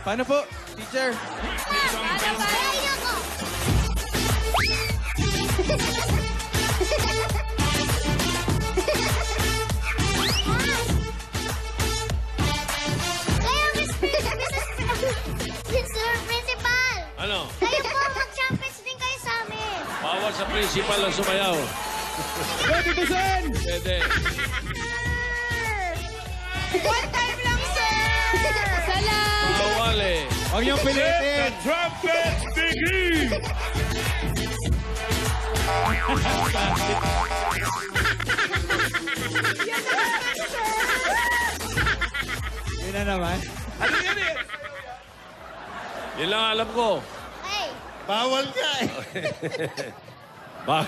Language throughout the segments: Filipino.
Paano po, teacher? Ay, ako! Kaya, Mr. Principal! Ano? Kayo po, mag-champions din kayo sa amin. Bawal sa principal ang sumayaw. Pwede to, Sen! Pwede. One time lang, sir! Salam! Bawal eh. Huwag niyong pilitin! Trumpet begin! Yun na naman. Ano yan eh? Yun lang alam ko. Hey, Bawal ka eh.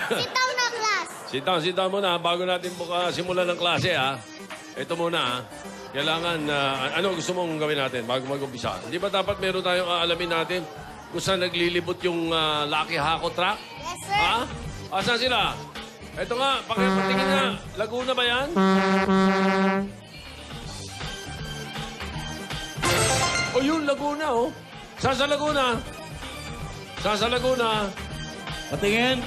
sitaw na class. Sit down muna bago natin simulan ng klase, ha? Ito muna, ha? Kailangan, ano gusto mong gawin natin bago mag-umpisa? Hindi ba dapat meron tayong aalamin natin kung saan naglilibot yung Lucky Hako truck? Yes, sir. Ha? Asan sila? Ito nga, pakipatingin nga. Laguna ba yan? O yun, Laguna, oh. Saan sa Laguna? Saan sa Laguna? Patingin.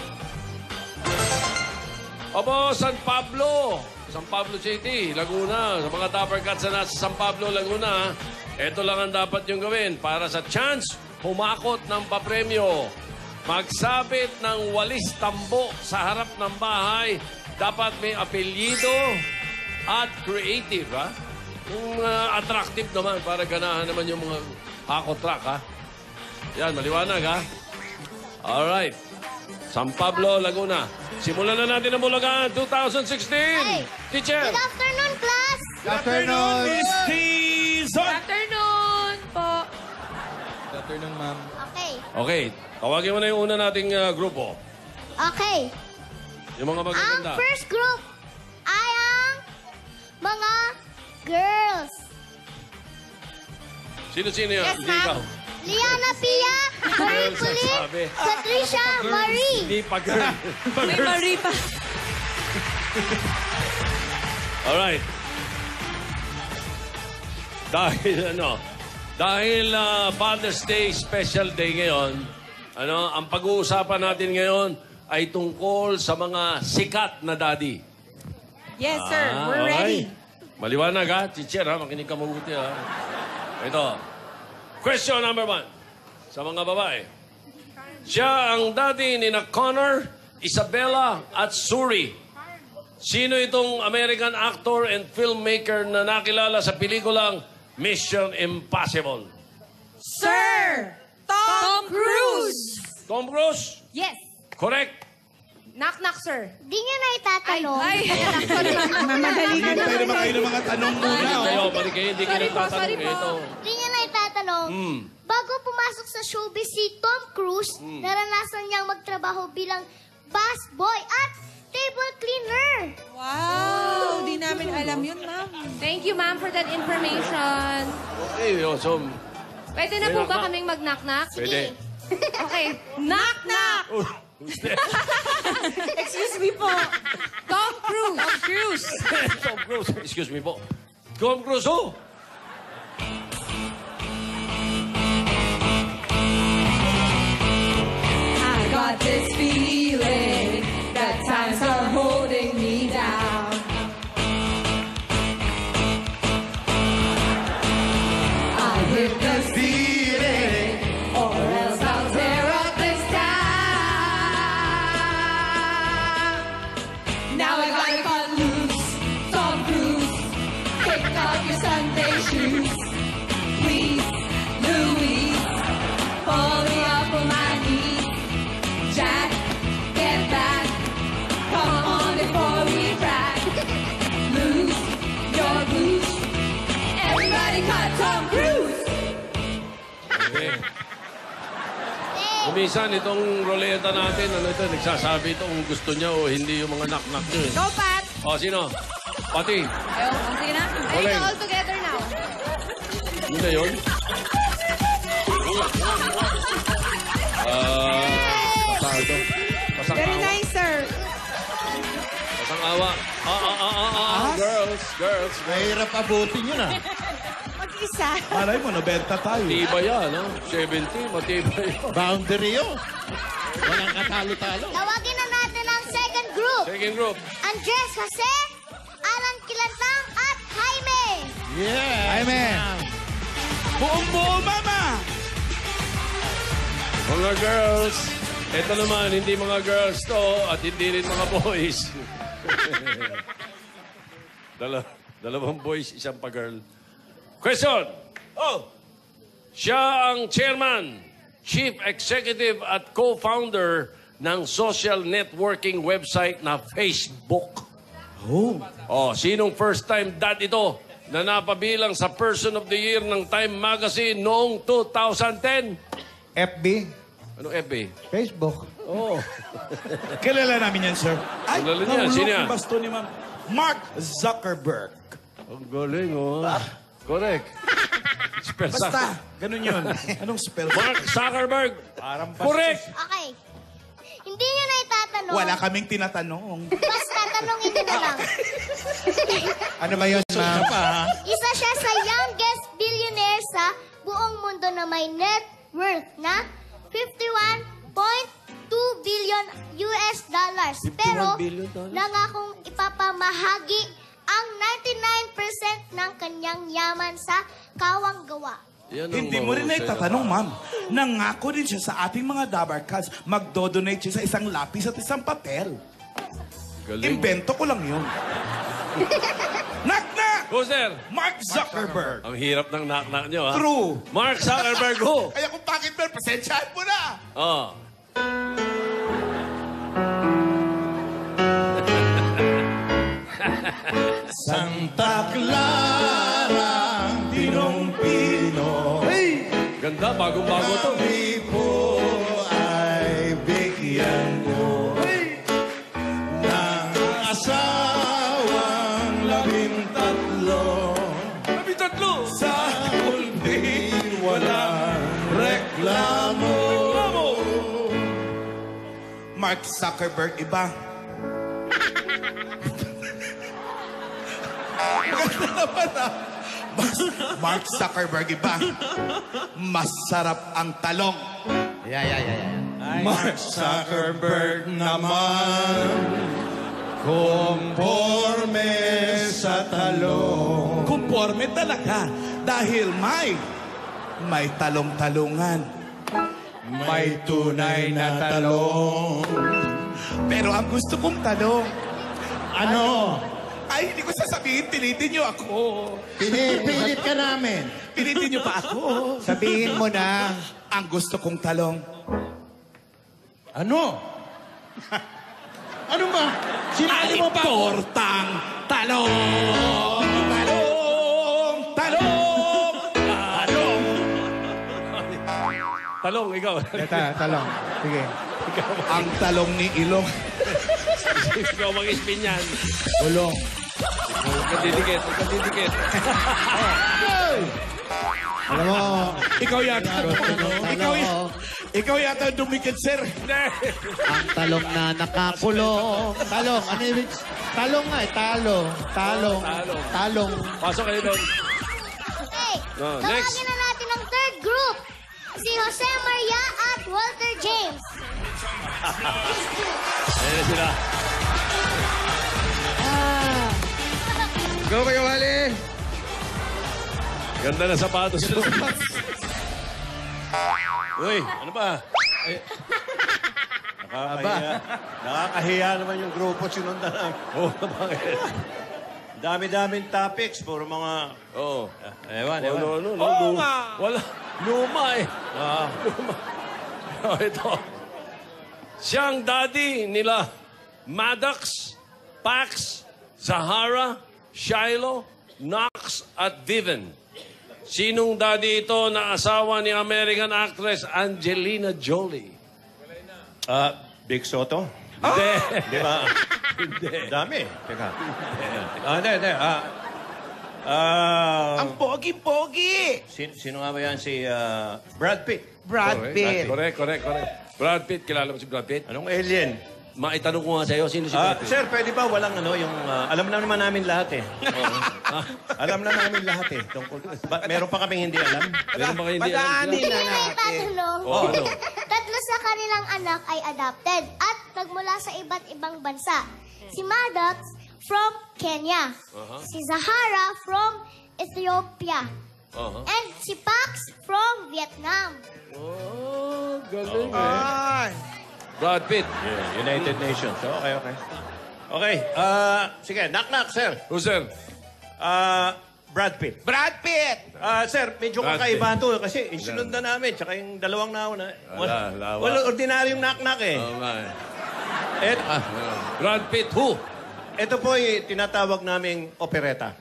Opo, San Pablo. San Pablo City, Laguna. Sa mga Dapper Cats na nasa San Pablo, Laguna, ito lang ang dapat yung gawin para sa chance humakot ng papremyo. Magsabit ng walis tambo sa harap ng bahay. Dapat may apelyido at creative, ha? Yung attractive naman para ganahan naman yung mga hako truck, ha? Yan, maliwanag, ha? Alright. San Pablo, Laguna. Simulan na natin ang Bulacan 2016. Hey, Teacher. Good afternoon, class. Good afternoon. Miss Tizon! Afternoon po. Good afternoon, ma'am. Okay. Okay, tawagin mo na yung una nating grupo. Okay. Yung mga Ang magaganda. first group ay ang mga girls. Sino-sino yan? Yes, Hindi ma'am. ikaw. Liana Pia, Marie Girls, Pulit, sabi. Patricia Marie. Hindi pa girl. May Marie pa. Alright. Dahil Father's Day, special day ngayon, ang pag-uusapan natin ngayon ay tungkol sa mga sikat na daddy. Yes, sir. We're ready. Maliwanag, ha? Teacher, ha? Makinig ka mabuti, ha? Ito. Question number 1. Sa mga babae. Siya ang daddy ni Connor, Isabella, at Suri. Sino itong American actor and filmmaker na nakilala sa pelikulang Mission Impossible? Sir! Tom Cruise! Tom Cruise? Yes. Correct. Knock, sir. Di niya na itatanong. Ay. Mamahali ka naman kayo ng mga tanong muna. Kayo, balik kayo, hindi kayo Sorry po, sorry nagtatanong. po. Ito. Di niya na itatanong. Bago pumasok sa showbiz si Tom Cruise, naranasan niyang magtrabaho bilang busboy at table cleaner. Wow! Di namin alam yun, ma'am. Thank you, ma'am, for that information. Okay, so... Pwede na po ba kaming mag-knock-knock? Pwede. Okay. Knock-knock! Excuse me po. Tom Cruise. Tom Cruise. Tom Cruise. Excuse me po. Tom Cruise, oh! I got this feeling that times are holding me down. I hit the ceiling, or else I'll tear up this town. Now I gotta cut loose, Tom Cruise, kick off your Sunday shoes. Please, Louise, pull me up on my knees. Jack, get back. Come on before we crack. Lose your blues. Everybody cut Tom Cruise. Okay. Kumisan, itong roleta natin, nagsasabi ito kung gusto niya o hindi yung mga knock-knock niyo. Go, Pat. O, sino? Pati. Ayaw, sige na. Ayun Oleng. na, all together now. Yun na yun. Pasado. Pasang Very awa. nice, sir. Pasang awa. Girls. Mahirap abutin yun, ah. Mag-isa isa. Malay mo, nabenta tayo. Matibay yan, no? 70, matibay yun. Boundary yun. Walang katalo-talo. Tawagin na natin ang second group. Second group. Andres Jose, Alan Kilantang, at Jaime. Yeah. Amen. Buong-buo, mama! Mga girls, eto naman, hindi mga girls to at hindi rin mga boys. Dalawang boys, isang pa-girl. Question. Oh, Siya ang chairman, chief executive at co-founder ng social networking website na Facebook. Oh, sinong first time dad ito na napabilang sa Person of the Year ng Time Magazine noong 2010? FB. Anong FB? Facebook. Oh. Kilala namin yan, sir. Ay, Kilala niya. nahulog Sino yan? yung basto ni ma'am. Mark Zuckerberg. Ang galing, oh. Correct. Spell Basta, ganun yun. Anong spell? Mark Zuckerberg. Correct. Okay. Hindi nyo na itatanong. Wala kaming tinatanong. Basta tanongin nyo na lang. Ano ba yun, ma'am? Isa siya sa youngest billionaire sa buong mundo na may net worth na 51.2 billion US dollars. Pero billion dollars? nangakong ipapamahagi ang 99% ng kanyang yaman sa kawang gawa. Yan ang Hindi mo rin na mahusay itatanong, ma'am. Nangako din siya sa ating mga Dabar Cats. Magdodonate siya sa isang lapis at isang papel. Galing. Invento ko lang yun. Knock-knock! Who's there? Mark Zuckerberg. Ang hirap ng knock-knock nyo, ha? True. Mark Zuckerberg, who? Kaya kung bakit ba, pasensyahan mo na. Oh. Santa Clara, Pinong-Pino. Hey! Ganda, bagong-bago to. Kami po ay bigyan mo ng asawang 13. Kami tatlo. Sa hulbi walang reklamo. Mark Zuckerberg, iba. Maganda naman, ah. Mark Zuckerberg, iba. Masarap ang talong. Mark Zuckerberg naman, conforme sa talong. Kumporme talaga. Dahil may talong-talungan. May tunay na talong. Pero ang gusto kong talong, Ano? ay, hindi ko sasabihin, pilitin niyo ako. Pinipilit ka namin. Pilitin niyo pa ako. Sabihin mo na. Ang gusto kong talong. Ano? Ano ba? Sinali mo ba? Tortang talong! Talong! Talong! Talong! Talong, ikaw. Talong. Sige. Ang talong ni Ilong. Ikaw mag-spin yan. Ulong. Huwag ka didikit, huwag ka didikit. Alam mo, Ikaw yata. Ikaw yata dumikit, sir. Hindi. ang talong na nakakulong. Talong. Ano ibig? Talong nga eh. Talong. Talong. Pasok kayo doon. Okay. Oh, Tawagin next. na natin ang third group. Si Jose Maria at Walter James. Ayan sila. Go, Kuya Wally. Ganda na sapatos mo. Uy, ano ba? Nakakahiya naman yung grupo sinundan lang. Oh, bakit? Dami-daming topics, puro mga... Oo. Ewan. Oo nga. Wala. Luma eh. Luma. Oh, ito. Siyang daddy nila Maddox, Pax, Zahara, Shiloh, Knox, at Viven. Sinong daddy ito na asawa ni American actress Angelina Jolie? Big Soto? Hindi. Di ba? Hindi. Dami. Teka. Hindi. Ang pogi-pogi. Sino nga ba yan? Si Brad Pitt. Brad Pitt. Correct. Brad Pitt. Kilala mo si Brad Pitt? Anong alien? Maitanong ko nga sa'yo, sino si Brad Pitt? Sir, pwede ba walang yung... alam na naman namin lahat eh. Alam na namin lahat eh. Meron pa kaming hindi alam. Meron ba kayo hindi alam? Hindi may tatanong. Oh, ano? Tatlo sa kanilang anak ay adopted at nagmula sa iba't ibang bansa. Si Maddox from Kenya. Si Zahara from Ethiopia. And si Pax from Vietnam. Oh, galing eh. Brad Pitt. Yeah, United Nations. Okay. Okay, sige, knock-knock, sir. Who, sir? Brad Pitt. Brad Pitt! Sir, medyo Brad kakaiba to kasi insunod na namin, tsaka yung dalawang nauna. Wala. Wala ordinaryong knock-knock eh. Oo nga eh. Brad Pitt, who? Ito po yung tinatawag naming opereta.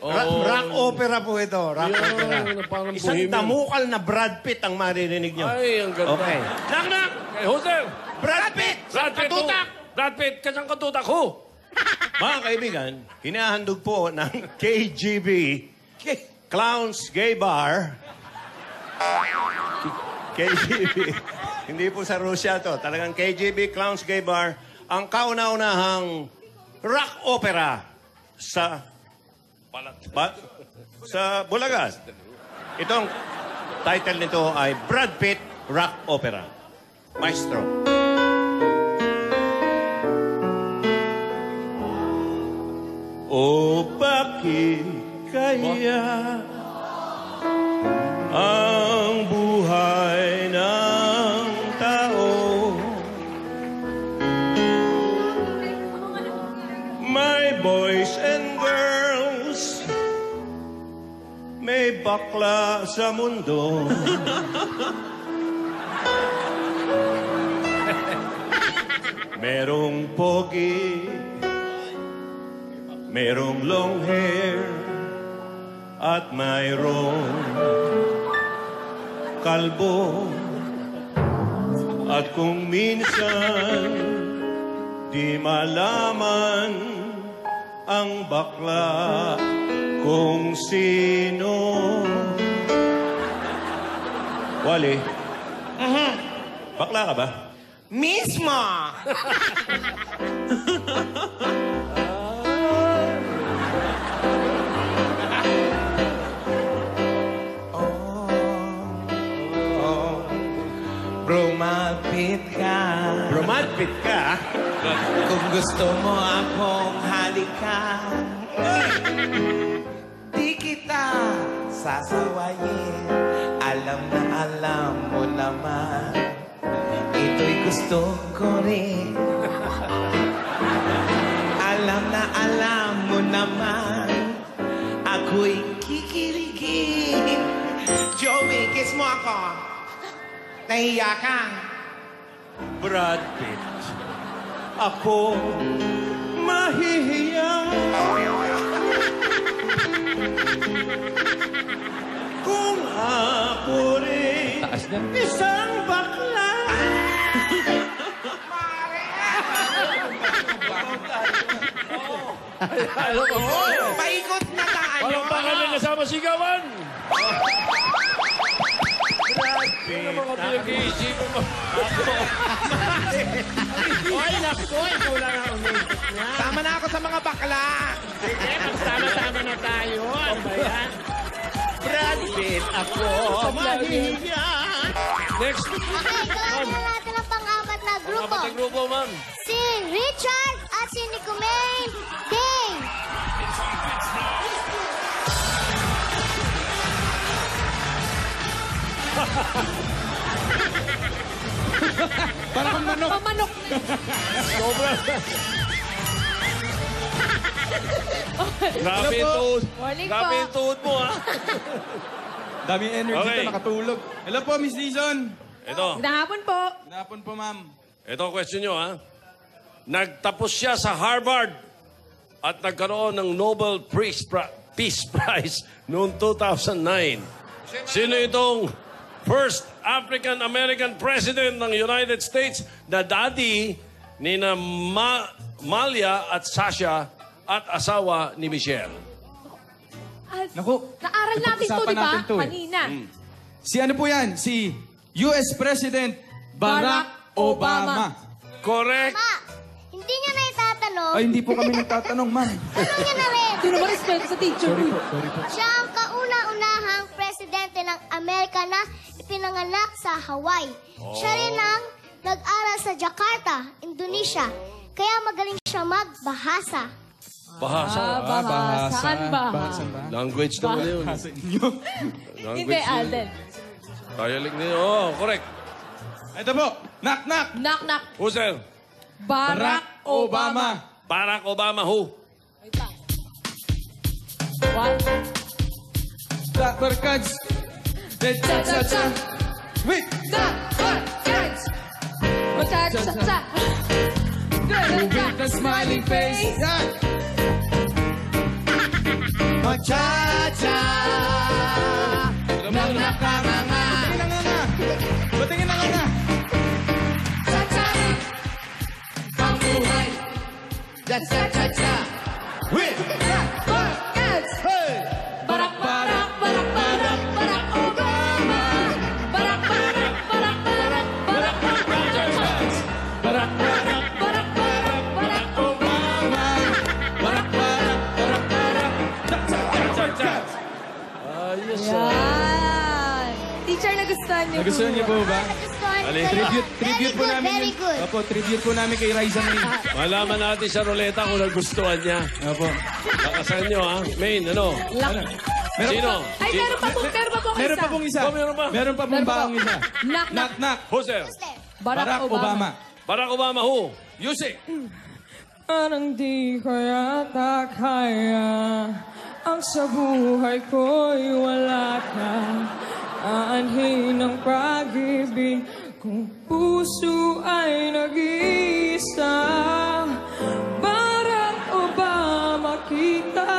Oh. Rock opera po ito. Rock Yun, opera. parang Isang bohemian. damukal na Brad Pitt ang maririnig nyo. Ay, ang ganda. Okay. Knock-knock! Eh, who, sir? Brad Pitt! Brad Pitt, who? Brad Pitt, kasang katutak, who? Mga kaibigan, hinahandog po ng KGB, Clowns Gay Bar. KGB. Hindi po sa Russia to. Talagang KGB, Clowns Gay Bar. Ang kauna-unahang rock opera sa sa Bulacan. Itong title nito ay Brad Pitt Rock Opera. Maestro. O bakit kaya ang buhay ng tao may boys and girls, may bakla sa mundo. Merong pogi, merong long hair, at mayroong kalbo. At kung minsan di malaman ang bakla kung sino. Wally, bakla ka ba? Mismo! Brumapit ka. Bromapit ka? Kung gusto mo akong halikan, di kita sasawayin. Alam na alam mo naman, ito'y gusto ko rin. Alam na alam mo naman, ako'y kikirigin. Joey, kiss mo ako. Nahiya ka. Brad Pitt. Ako mahihiya. Kung ako rin isang bakla. Paikot na tayo. Walang baka na kasama sigawan! Brad Pitt. Ano mga pinag-iisipan mo? Oy, naku, kulang ako. Sama na ako sa mga bakla. Sige, magsama-sama na tayo. Ano ba yan? Brad Pitt, ako mahihiya. Next. Okay, gawa na natin ang pang-apat na grupo. Apat na grupo, ma'am. Si Richard at si Nicomaine Day. Pamanok. Sobra. Grabe yung tuhod. Morning po. Grabe yung tuhod mo, ha? Daming energy Okay. to, nakatulog. Hello po, Miss Dizon. Ito. Magandang hapon po. Napon po, ma'am. Ito ang question nyo, ha? Nagtapos siya sa Harvard at nagkaroon ng Nobel Peace Prize noong 2009. Sino itong first African-American President ng United States na daddy ni na Malia at Sasha at asawa ni Michelle? Naku, Naaral natin to, pag-usapan di ba? natin to, eh. Kanina. si ano po yan? Si US President Barack Obama. Correct. Ma, tanong, Ay, hindi po kami nagtatanong, ma'am. tanong niya na rin. Hindi naman respeto sa teacher. Sorry po, sorry po. Siya ang kauna-unahang presidente ng Amerika na ipinanganak sa Hawaii. Siya rin ang nag-aral sa Jakarta, Indonesia. Kaya magaling siya magbahasa. Bahasa. Bahasa. Saan ba? Bahasan ba? Language naman yun. Bahasa inyo. Hindi, Alden. Dialect na yun. Oh, correct. Ito po. Knock, knock. Knock, knock. Who's there? Barack Obama. Barack Obama, who? Wait lang. What? Dapper Cats. Cha-cha-cha. Wait. Dapper Cats. Cha-cha-cha. With the smiling face. Yeah. Cha-cha! Knock, knock, knock, knock. Batingin na nga. Cha-cha. Ang buhay. Cha-cha-cha! Wait. Dapper Cats. Hey. Barack, Barack, Barack, Barack, Barack Obama. Barack, Barack, Barack, Barack, Barack Obama. Barak, barak, Barack, Barack, Barack Obama. Barak, barak, barak, barak. Cha-cha-cha-cha. Ayos Yan. Teacher, nagustuhan niyo Nagustuhan niyo po ba? Nagustuhan Ali, ko. Tribute po Very good, namin very yun. good. Opo, tribute po namin kay Raisa May. Malaman natin sa ruleta kung nagustuhan niya. Opo. Lakasan nyo, ha? Main, ano? Ano? Sino? Ay, meron pa pong Meron pa pong isa. Oh, meron pa? Meron pa pong baong isa. Knock, knock. Knock, knock. Who's there? Barack Obama. Barack Obama, who? Music. Parang di ko yata kaya ang sa buhay ko'y wala ka. Aanhin ng pag-ibig kung puso ay nag-iisa. Barack Obama kita,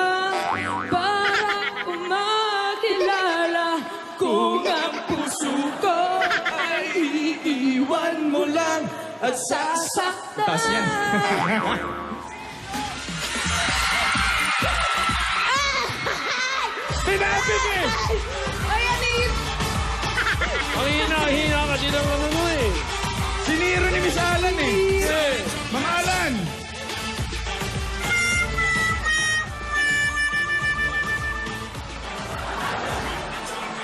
Barack umakilala. Kung ang puso ko ay iiwan mo lang at sasaktan. Taas yan. Sinabi ko eh! Ay, ano yun? Ang hina-hina kasi ng ano eh. Siniro ni Miss Alan eh. Mga Alan.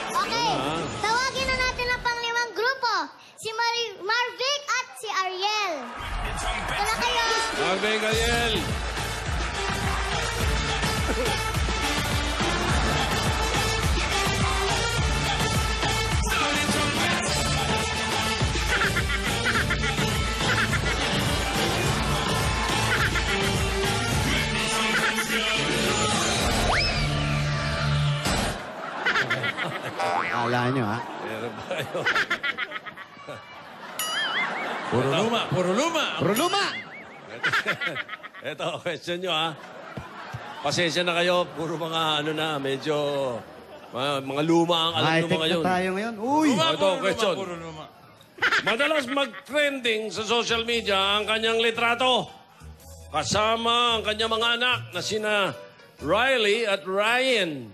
Okay, tawagin na natin ang panglimang grupo. Si Marvic at si Ariel. Wala kayo. Marvin Gabriel. Akala nyo, ha? Meron ba kayo? Puro luma, puro luma. Ruluma! Ito, question nyo, ha? Pasensya na kayo. Puro mga ano na, medyo... mga luma ang alam nyo High-tech mga na yun. tayo ngayon. Uy! Ito, question. Puro luma. Madalas mag-trending sa social media ang kanyang litrato. Kasama ang kanyang mga anak na sina Riley at Ryan.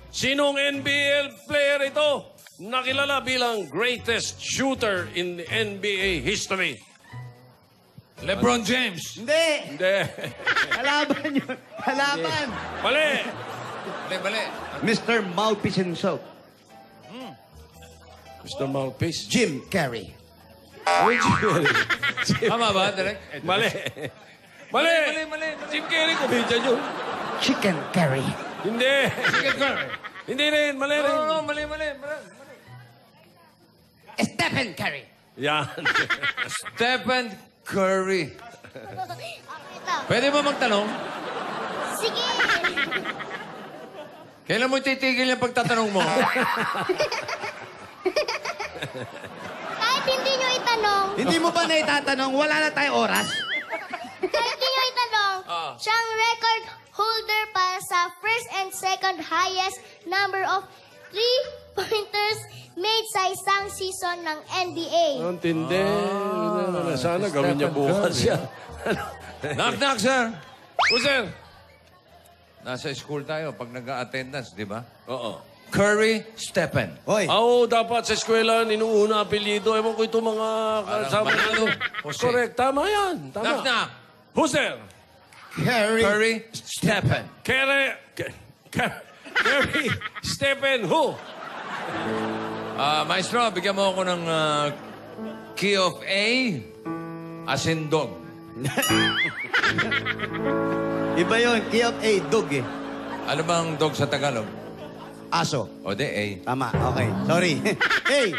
Sinong NBL player ito? Nakilala bilang greatest shooter in the NBA history. LeBron James. Hindi! Hindi. Kalaban yun. Kalaban! Mali. Bale. Mr. Mouthpiece himself. Mr. Mouthpiece. Jim Carrey. Tama ba, Direk? Mali. Mali. Mali. Jim Carrey, kumita yun. Chicken Carrey. Hindi. Chicken curry. Hindi rin. Mali rin. No, mali. Stephen Curry. Yan. Stephen Curry. Okay, ito. Pwede ba magtanong? Sige. Kailan mo titigil yung pagtatanong mo? Kahit hindi nyo itanong, Hindi mo ba naitatanong? Wala na tayong oras. kahit hindi nyo itanong, siya ang record holder para sa first and second highest number of three-pointers made sa isang season ng NBA. Ang tindi. Sana gawin niya bukas yan. Knock, sir. O, sir? Nasa school tayo pag nag-attendance, di ba? Oo. Curry Stephen. Hoy, Oo, dapat sa eskwela, inuuna apelyido. Ewan ko ito mga kasama. Manalo. Jose. Correct, tama yan. Tama. Knock. Who's there? Curry Stephen. Kerry Stephen who? Maestro, bigyan mo ako ng key of A, asindog. Iba yun. Key of A, dog eh. Ano bang dog sa Tagalog? Aso. O di, A. Tama, okay. Sorry. Hey!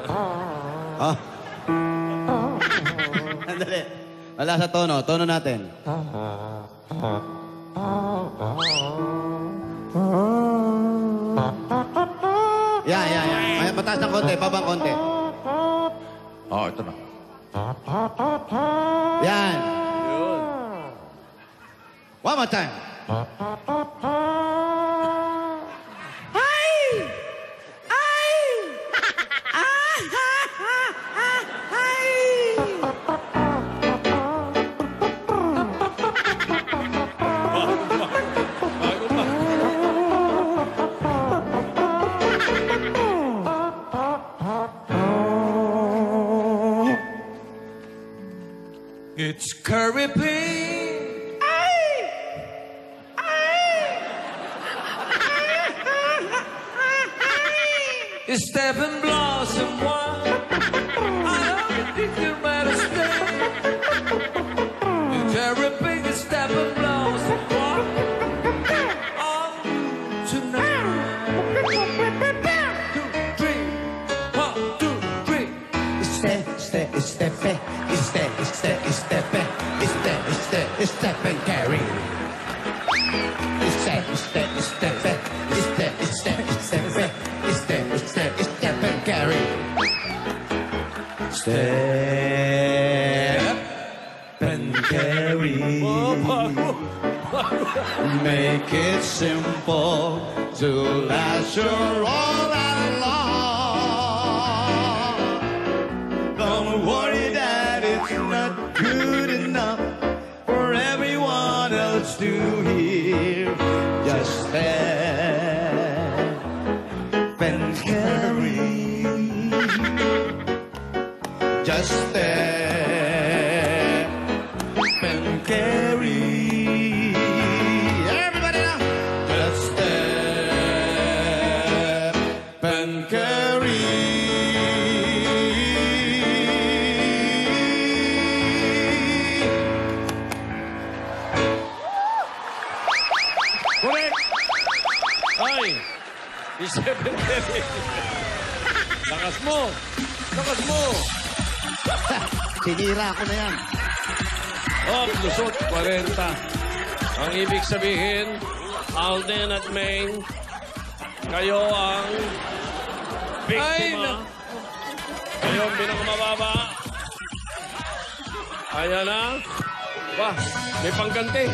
Oh. Andali. Wala sa tono. Tono natin. Yan. Ay, mataas ng konti. Babang konti. Ito na. Yan. One more time. It's Curry Pig. It's Stephen Blossom One. I don't think you better stay. It's Curry Pig, it's Stephen Blossom One. On tonight. 2, 3. 1, 2, 3. Step and carry. Step and carry. Step and carry. Make it simple to last your all along. Don't worry that it's not good enough for everyone else to hear. Just step and carry. Just step and carry. Everybody now. Just step and carry. Correct! Ay! Stephen Curry. Lakas mo! Lakas mo! Sinira ko na yan. Lusot, 40. Ang ibig sabihin, Alden at Maine, kayo ang biktima. Kayo ang pinakamababa. Ayan na. Bah, may pangganti.